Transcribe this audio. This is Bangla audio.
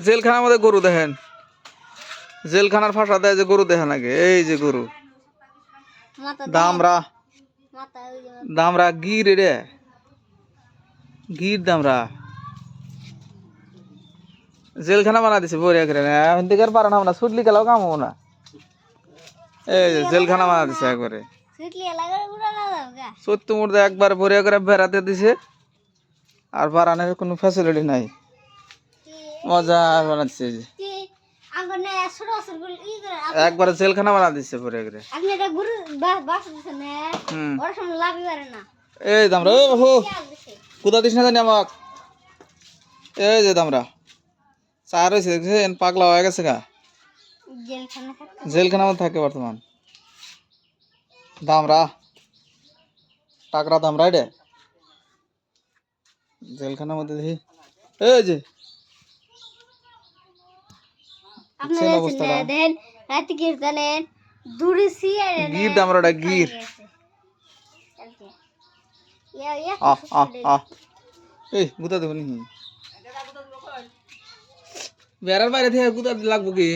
জেলখানার মধ্যে গরু দেখেন, জেলখানার ফাঁসা দেয় যে গরু দেখেন আগে। এই যে গরু দামরা, দামরা গির রে, গির দামরা জেলখানা বানা দিছে বরিয়া করে। হিন্দিকার পারা না ছুটলি গেলেও কাম হবো না। এই যে জেলখানা বানা দিছে একবারে, সত্য মুর্দে একবার বরিয়া করে বেড়াতে দিছে, আর বারানের কোনো ফ্যাসিলিটি নাই, মজা বানাচ্ছে। একবার জেলখানা বানা দিচ্ছে বরিয়া করে। এই দামরা ও বাবু কোথা দিস না জানি আমাক। এই যে দামরা চার হয়েছে দেখছেন, পাগলা হয়ে গেছে গা, জেলখানা মধ্যে থাকে বর্তমান। দামরা টাকরা দামরা এটা জেলখানার মধ্যে দেখি। এই যে গির দামরাটা গির। এই গুতা দেবো নি বেড়ার বাইরে থেকে গুতা লাগবো কি?